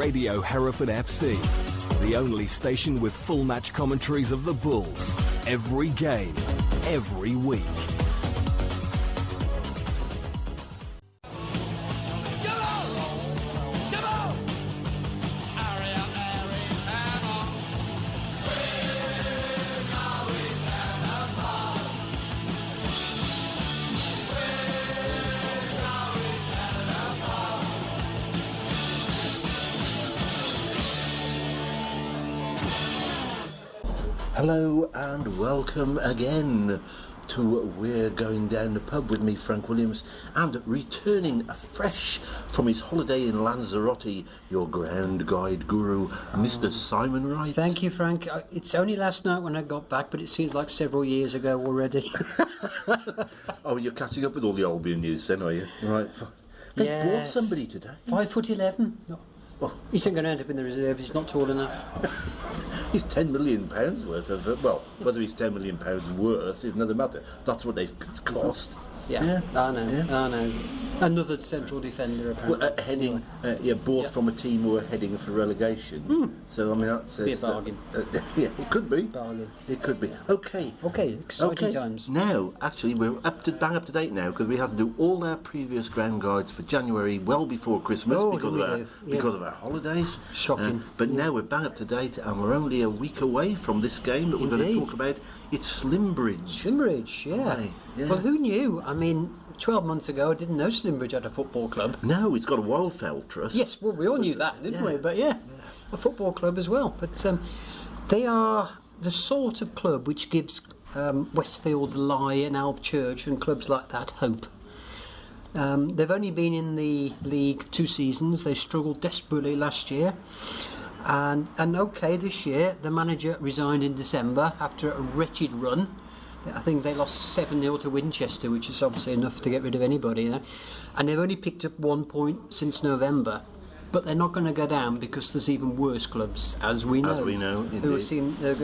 Radio Hereford FC, the only station with full match commentaries of the Bulls. Every game, every week. Hello and welcome again to We're Going Down the Pub with me, Frank Williams, and returning fresh from his holiday in Lanzarote, your ground guide guru, Mr. Simon Wright. Thank you, Frank. It's only last night when I got back, but it seems like several years ago already. Oh, you're catching up with all the Albion news then, are you? Right. They bought somebody today. 5'11". No. Oh, He's not going to end up in the reserve. He's not tall enough. He's £10 million worth of, well, whether he's £10 million worth is another matter. That's what they've cost. Yeah. I know. Yeah. I know. Another central defender, apparently. Well, bought from a team who are heading for relegation. So, I mean, that's... Be a bargain. Yeah, it could be. Bargain. It could be. Okay, exciting times. Now, actually, we're bang up to date now, because we had to do all our previous ground guides for January well before Christmas because of our holidays. Shocking. But now we're bang up to date, and we're only a week away from this game that we're going to talk about. It's Slimbridge. Slimbridge, yeah. Right, yeah. Well, who knew? I mean, 12 months ago, I didn't know Slimbridge had a football club. No, it's got a Wildfell Trust. Yes, well, we all knew that, didn't we? But yeah, a football club as well. But they are the sort of club which gives Westfield's Lie and Alv Church and clubs like that hope. They've only been in the league 2 seasons. They struggled desperately last year. And okay, this year the manager resigned in December after a wretched run. I think they lost 7-0 to Winchester, which is obviously enough to get rid of anybody, you know? And they've only picked up 1 point since November. But they're not going to go down because there's even worse clubs, as we know. Indeed. They're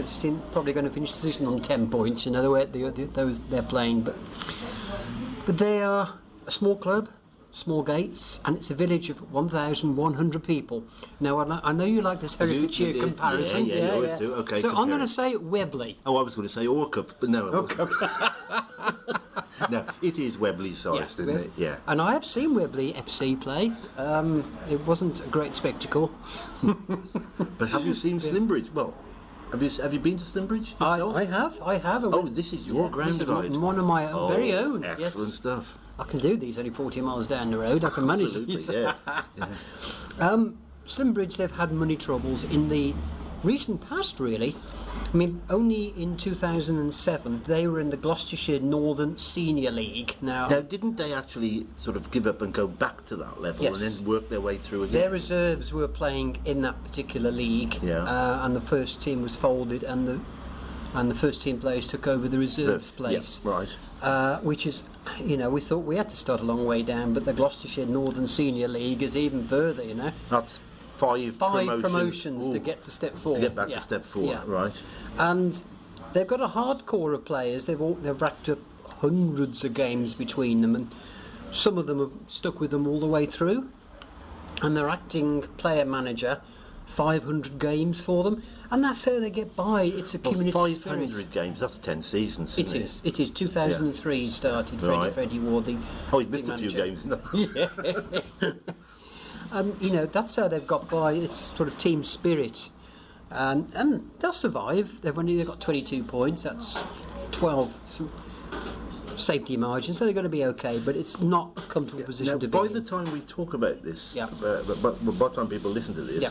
probably going to finish the season on 10 points. You know, those they're playing. But they are a small club, small gates, and it's a village of 1,100 people. Now, I know you like this Herefordshire comparison. Yeah, you always do. Okay, so I'm going to say Webley. Oh, I was going to say Orcup, but no, I wasn't. No, it is Webley sized, isn't it? Yeah. And I have seen Webley FC play. It wasn't a great spectacle. But have you seen Slimbridge? Well, have you been to Slimbridge yourself? I have. Oh, this is your ground guide. One of my very own. Excellent stuff. I can do these, only 40 miles down the road. I can manage these. Yeah. Slimbridge, they've had money troubles in the recent past, really. I mean, only in 2007 they were in the Gloucestershire Northern Senior League. Now, didn't they actually sort of give up and go back to that level and then work their way through again? Their reserves were playing in that particular league, and the first team was folded, and the first team players took over the reserves place. Yeah, right. Which is, you know, we thought we had to start a long way down, but the Gloucestershire Northern Senior League is even further, you know. That's five promotions to get to step 4. To get back to step 4, right. And they've got a hardcore of players. They've racked up hundreds of games between them, and some of them have stuck with them all the way through. And they're acting player manager 500 games for them, and that's how they get by. It's a community 500 spirit. Games, that's 10 seasons, isn't it? It is. 2003 started. Freddie Ward, he's missed a few games. Yeah. You know, that's how they've got by. It's sort of team spirit, and they'll survive. They've got 22 points. That's 12 safety margin, so they're going to be okay. But it's not a comfortable position to be by in. the time we talk about this, but by the time people listen to this,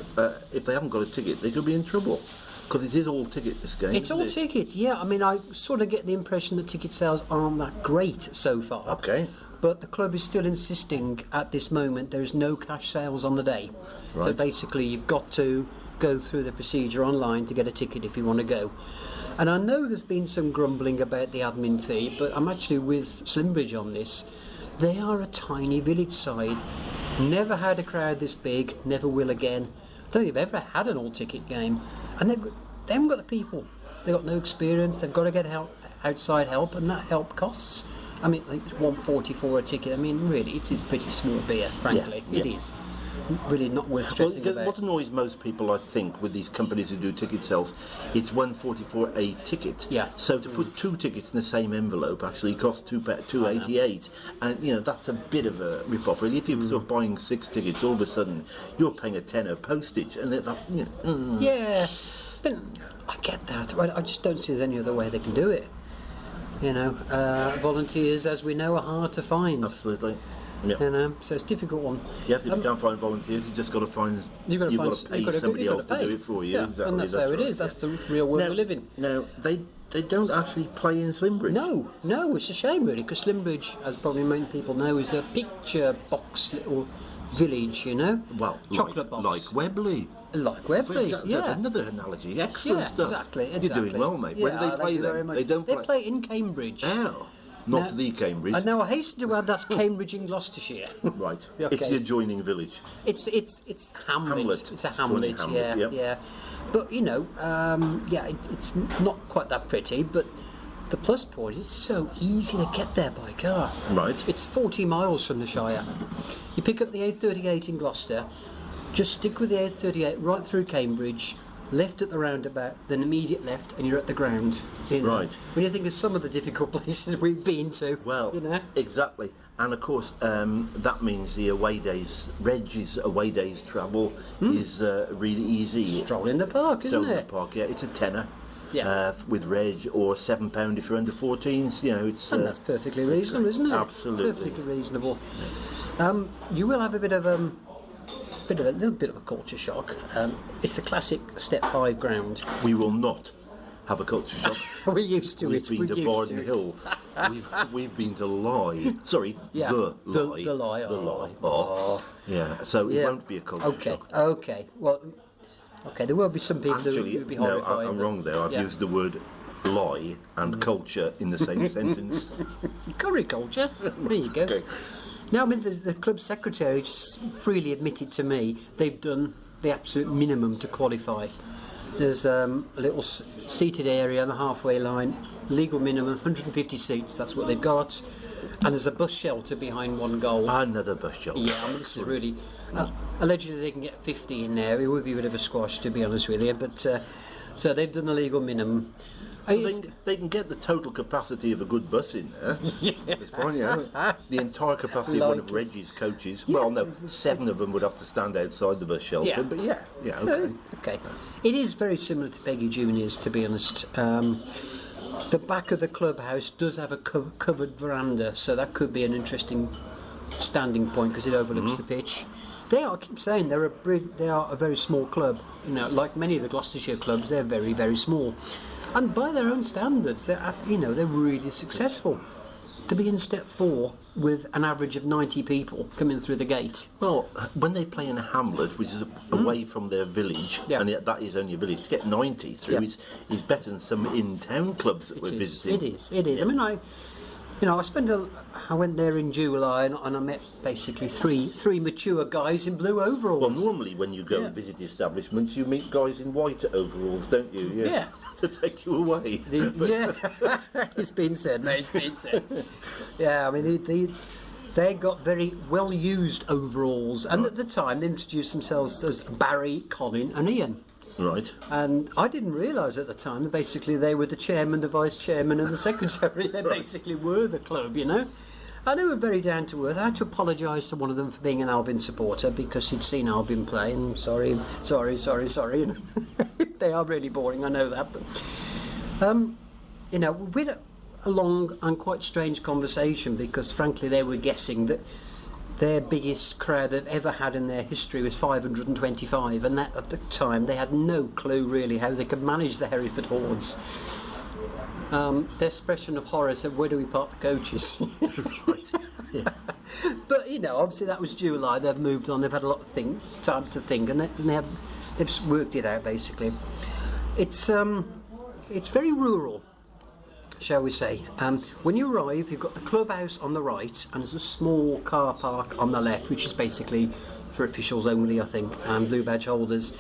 if they haven't got a ticket, they could be in trouble. Because it is all ticket, this game. It's all ticket, yeah. I mean, I sort of get the impression that ticket sales aren't that great so far. Okay. But the club is still insisting at this moment there is no cash sales on the day. Right. So basically you've got to go through the procedure online to get a ticket if you want to go. And I know there's been some grumbling about the admin fee, but I'm actually with Slimbridge on this. They are a tiny village side. Never had a crowd this big, never will again. I don't think they've ever had an all-ticket game. And they haven't got the people. They've got no experience. They've got to get outside help, and that help costs. I mean, I think it's $1.44 a ticket. I mean, really, it is pretty small beer, frankly. Yeah. It is. really not worth stressing about. What annoys most people, I think, with these companies who do ticket sales, it's £1.44 a ticket. Yeah. So to put 2 tickets in the same envelope actually costs £2.88, and that's a bit of a rip-off. Really, if you're sort of buying 6 tickets, all of a sudden you're paying a tenner postage, and Yeah, but I get that. I just don't see there's any other way they can do it. Volunteers, as we know, are hard to find. Absolutely. Yeah. So it's a difficult one. Yes, if you can't find volunteers, you just got to find. You've got to pay somebody else to do it for you. Yeah, exactly. and that's how it is. That's the real world we live in. No, they don't actually play in Slimbridge. No, it's a shame really, because Slimbridge, as probably many people know, is a picture box little village. Well, chocolate box, like Webley. Like Webley, That's another analogy. Excellent stuff. Exactly. You're doing well, mate. Where do they play then? They don't play. They play in Cambridge. Oh. Not the Cambridge. And now I hasten to add that's Cambridge in Gloucestershire. Right. Okay. It's the adjoining village. It's Hamlet. It's a hamlet. Yeah. But it's not quite that pretty. But the plus point is so easy to get there by car. Right. It's 40 miles from the Shire. You pick up the A38 in Gloucester. Just stick with the A38 right through Cambridge. Left at the roundabout, then immediate left, and you're at the ground. Right. When you think of some of the difficult places we've been to. Well, exactly. And of course, that means the away days, Reg's away days travel is really easy. Stroll in the park, isn't it? Stroll in the park, yeah. It's a tenner. Yeah. With Reg, or £7 if you're under 14s. It's. And that's perfectly reasonable, isn't it? Absolutely. Perfectly reasonable. You will have a little bit of a culture shock. It's a classic Step 5 ground. We will not have a culture shock. We're used to We've it. been to Barden Hill. We've been to Lie. Sorry, yeah. the Lie. The Lie. The Lie. Oh. Yeah. So it won't be a culture shock. Okay. Well, there will be some people who will be horrified. No, I'm wrong there. I've used the word lie and culture in the same sentence. Curry culture. There you go. Okay. Now, I mean, the club secretary just freely admitted to me they've done the absolute minimum to qualify. There's a little seated area on the halfway line, legal minimum 150 seats, that's what they've got, and there's a bus shelter behind one goal. Another bus shelter. Yeah, I mean, this is really... allegedly they can get 50 in there. It would be a bit of a squash, to be honest with you, but so they've done the legal minimum. So they can get the total capacity of a good bus in there. It's fine, the entire capacity of one of Reggie's coaches. Yeah. Well, no, 7 of them would have to stand outside the bus shelter. Yeah. But okay. Okay. It is very similar to Peggy Junior's, to be honest. The back of the clubhouse does have a covered veranda, so that could be an interesting standing point because it overlooks the pitch. I keep saying they are a very small club. Like many of the Gloucestershire clubs, they're very, very small. And by their own standards, they're really successful. To be in Step 4 with an average of 90 people coming through the gate. Well, when they play in a hamlet, which is away from their village, and yet that is only a village, to get 90 through is better than some in-town clubs that we're visiting. It is. Yeah. I mean, I went there in July and I met basically three mature guys in blue overalls. Well, normally when you go and visit establishments, you meet guys in white overalls, don't you? Yeah. To take you away. It's been said, mate. It's been said. Yeah, I mean, they got very well-used overalls, and at the time they introduced themselves as Barry, Colin, and Ian. Right. And I didn't realise at the time that basically they were the chairman, the vice chairman, and the secretary. They basically were the club, And they were very down to earth. I had to apologise to one of them for being an Albion supporter because he'd seen Albion play, and sorry. They are really boring, I know that. But we had a long and quite strange conversation because, frankly, they were guessing that their biggest crowd they've ever had in their history was 525, and that at the time they had no clue really how they could manage the Hereford hordes. Their expression of horror said, "Where do we park the coaches?" But obviously that was July. They've moved on. They've had a lot of time to think, and they've worked it out. Basically, it's very rural, shall we say. When you arrive, you've got the clubhouse on the right, and there's a small car park on the left, which is basically for officials only, I think, and blue badge holders.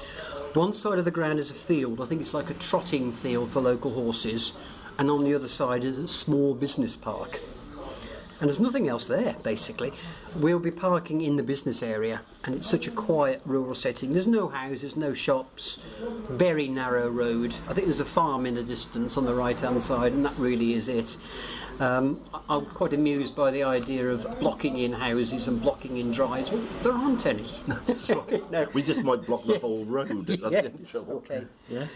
One side of the ground is a field. I think it's like a trotting field for local horses, and on the other side is a small business park. And there's nothing else there, basically. We'll be parking in the business area, and it's such a quiet rural setting. There's no houses, no shops, very narrow road. I think there's a farm in the distance on the right-hand side, and that really is it. I'm quite amused by the idea of blocking in houses and blocking in drives. Well, there aren't any. No. We just might block the whole road. Yes, okay. Yeah.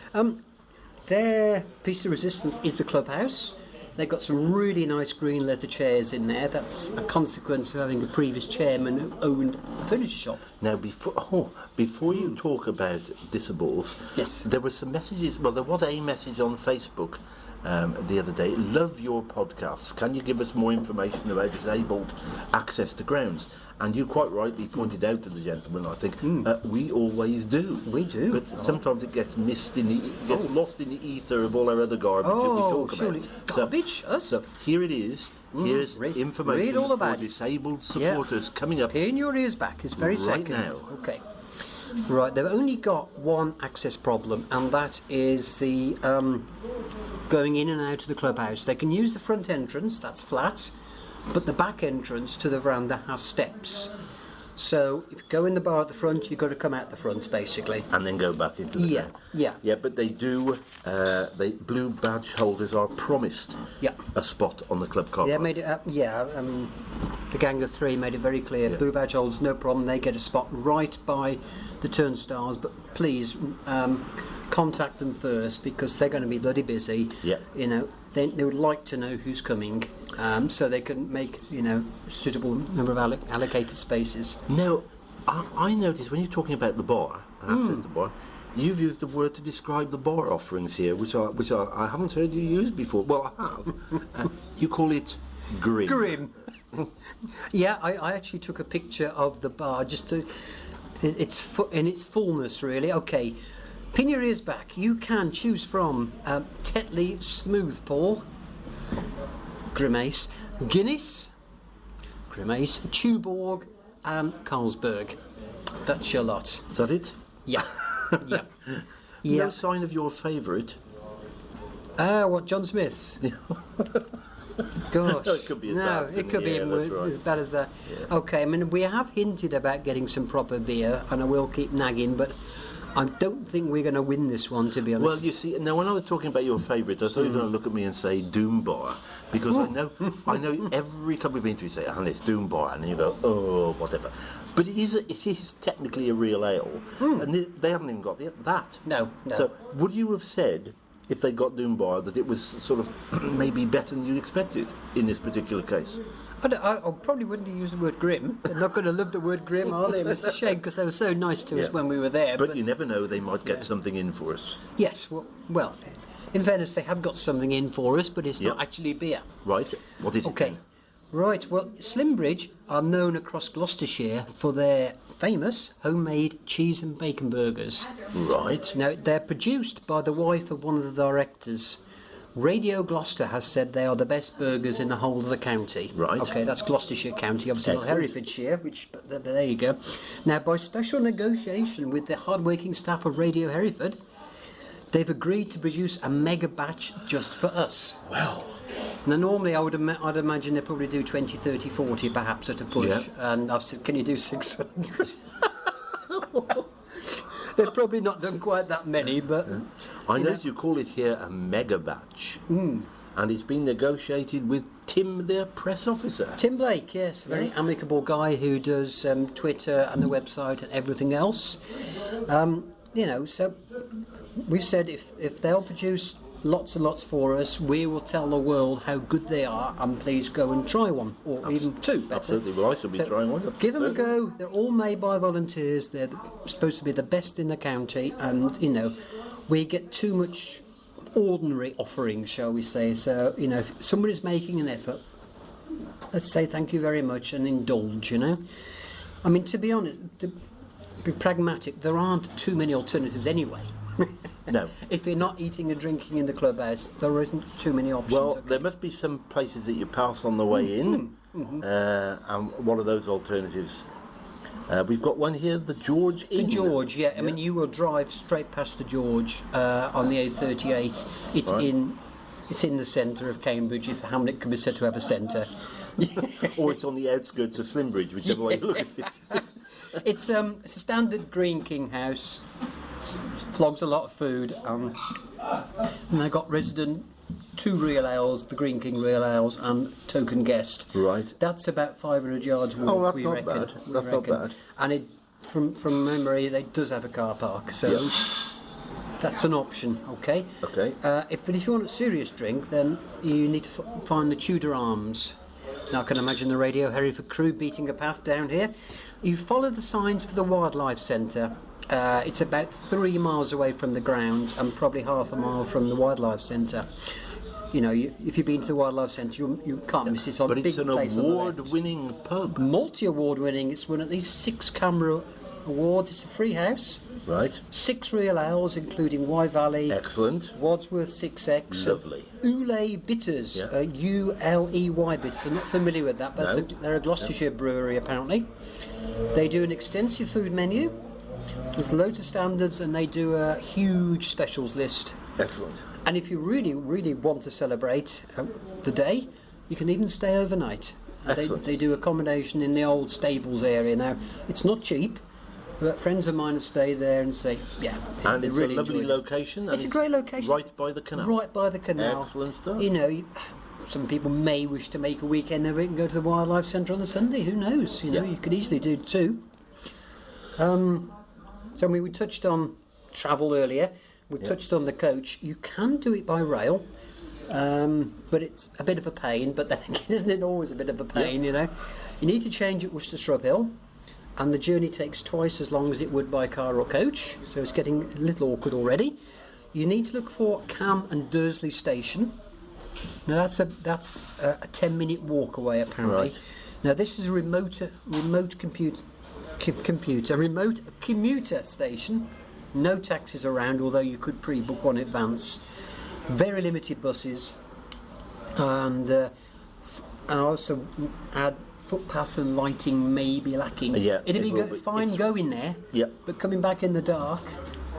Their piece of resistance is the Clubhouse. They've got some really nice green leather chairs in there. That's a consequence of having a previous chairman who owned a furniture shop. Now, before you talk about disables, yes, there were some messages. Well, there was a message on Facebook the other day. Love your podcasts. Can you give us more information about disabled access to grounds? And you quite rightly pointed out to the gentleman, I think, we always do. We do. But sometimes it gets lost in the ether of all our other garbage that we talk surely. about. Garbage? Us? So here it is. Here's information read all about for disabled supporters coming up. Pin your ears back. It's very right second. now. Okay. Right, they've only got one access problem, and that is the going in and out of the clubhouse. They can use the front entrance, that's flat, but the back entrance to the veranda has steps. So if you go in the bar at the front, you've got to come out the front, basically. And then go back into the ground. Yeah, but they do, blue badge holders are promised a spot on the club car They park. made it up, the gang of three made it very clear. Blue badge holders, no problem, they get a spot right by the turnstiles, but please contact them first, because they're going to be bloody busy. You know, they would like to know who's coming, so they can make, a suitable number of allocated spaces. Now, I noticed when you're talking about the bar, access to the bar, you've used a word to describe the bar offerings here, which I haven't heard you use before. Well, I have. You call it grim. Grim. Yeah, I actually took a picture of the bar just to, in its fullness, really. Okay. Pin your ears back. You can choose from Tetley Smooth Paul, Grimace, Guinness, Grimace, Tuborg, and Carlsberg. That's your lot. Is that it? Yeah. Yeah. No sign of your favourite? What, John Smith's? Gosh. No, it could be as bad as that. Yeah. Okay, I mean, we have hinted about getting some proper beer, and I will keep nagging, but I don't think we're going to win this one, to be honest. Well, you see, now when I was talking about your favourite, I thought you were going to look at me and say Doom Bar, because I know every club we've been to, you say, and it's Doom Bar, and then you go, oh, whatever. But it is technically a real ale, and they haven't even got that. No. So would you have said, if they got Doom Bar, that it was sort of maybe better than you expected in this particular case? I probably wouldn't have used the word grim. They're not going to love the word grim, are they? It's a shame, because they were so nice to us when we were there. But you never know, they might get something in for us. Yes, well, in fairness, they have got something in for us, but it's not actually beer. Right, what is it Okay, then? right, well, Slimbridge are known across Gloucestershire for their famous homemade cheese and bacon burgers. Right. Now, they're produced by the wife of one of the directors. Radio Gloucester has said they are the best burgers in the whole of the county. Right. Okay, that's Gloucestershire County, obviously not Excellent. Herefordshire, but there you go. Now, by special negotiation with the hard-working staff of Radio Hereford, they've agreed to produce a mega batch just for us. Well. Now, normally I'd imagine they probably do 20, 30, 40 perhaps at a push. Yeah. And I've said, can you do 600? They've probably not done quite that many, but... I notice you call it here a mega batch. And it's been negotiated with Tim, their press officer. Tim Blake, yes, a very amicable guy who does Twitter and the website and everything else. So we've said if they'll produce lots and lots for us, we will tell the world how good they are, and please go and try one, or even two, better. Absolutely, well, I shall be trying one. Give them a go. They're all made by volunteers. They're supposed to be the best in the county, and, we get too much ordinary offerings, shall we say. So, if somebody's making an effort, let's say thank you very much and indulge, I mean, to be honest, to be pragmatic, there aren't too many alternatives anyway. No. If you're not eating and drinking in the clubhouse, there isn't too many options. Well, there must be some places that you pass on the way in, and one of those alternatives. We've got one here, the George Inn. The George, yeah. I mean, you will drive straight past the George on the A38. It's in the centre of Cambridge, if Hamlet can be said to have a centre. or it's on the outskirts of Slimbridge, whichever way you look at it. It's a standard Green King house. Flogs a lot of food, and they've got resident 2 real ales, the Green King real ales, and token guest. Right. That's about 500 yards walk. Oh, that's we not reckon. bad. We That's not reckon. bad. And it, from memory, it does have a car park, so that's an option. Okay. Okay. But if you want a serious drink, then you need to find the Tudor Arms. Now I can imagine the Radio Hereford crew beating a path down here. You follow the signs for the Wildlife Centre. It's about 3 miles away from the ground and probably half a mile from the Wildlife Centre. You know, if you've been to the Wildlife Centre, you can't miss it. On But big it's an place on the left. award-winning pub. Multi-award winning. It's won at least 6 camera awards. It's a free house. Right. 6 real ales, including Y Valley, Excellent. Wadsworth 6X, Lovely. Uley Bitters, Yeah. Uley Bitters. I'm not familiar with that, but No. they're a Gloucestershire brewery apparently. They do an extensive food menu. There's loads of standards, and they do a huge specials list. Excellent. And if you really, really want to celebrate the day, you can even stay overnight. Excellent. They do accommodation in the old stables area. Now, it's not cheap, but friends of mine have stayed there and say, yeah. And they it's really a lovely enjoyed it. location. and It's a great location. Right by the canal. Right by the canal. Excellent stuff. You know, some people may wish to make a weekend of it and go to the Wildlife Centre on the Sunday. Who knows? You know, Yeah. you could easily do 2. So I mean, we touched on travel earlier. We've touched on the coach. You can do it by rail, but it's a bit of a pain. But then again, isn't it always a bit of a pain? You know, you need to change at Worcester Shrub Hill, and the journey takes twice as long as it would by car or coach. So it's getting a little awkward already. You need to look for Cam and Dursley Station. Now that's a 10-minute walk away apparently. Right. Now this is a remote commuter station. No taxis around, although you could pre-book one in advance. Very limited buses, and also add footpaths and lighting may be lacking. Yeah, it'd it be will be. fine It's- going there. Yeah. But coming back in the dark,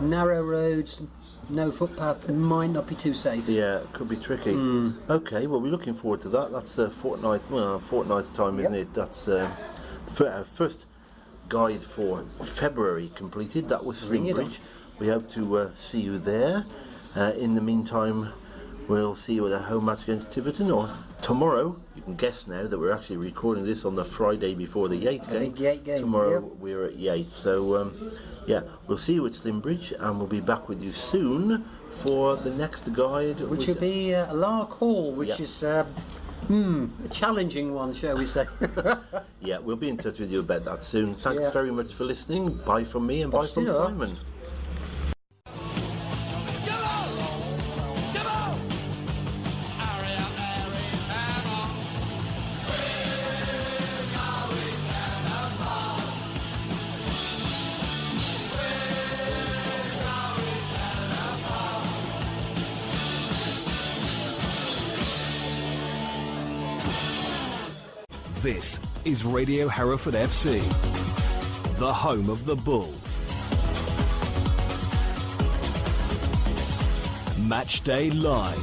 narrow roads, no footpath, it might not be too safe. Yeah, it could be tricky. Okay, well, we're looking forward to that. That's a fortnight's time, isn't it? That's first guide for February completed. That was Bring it on. Slimbridge. We hope to see you there. In the meantime, we'll see you at a home match against Tiverton, or tomorrow. You can guess now that we're actually recording this on the Friday before the Yates The game. big Yates game, Tomorrow yeah. we're at Yates. So, yeah, we'll see you at Slimbridge, and we'll be back with you soon for the next guide. Which will be Lark Hall, which Yeah. is a challenging one, shall we say. Yeah, we'll be in touch with you about that soon. Thanks Yeah. very much for listening. Bye from me and bye from Bye. Simon. This is Radio Hereford FC, the home of the Bulls. Match Day Live.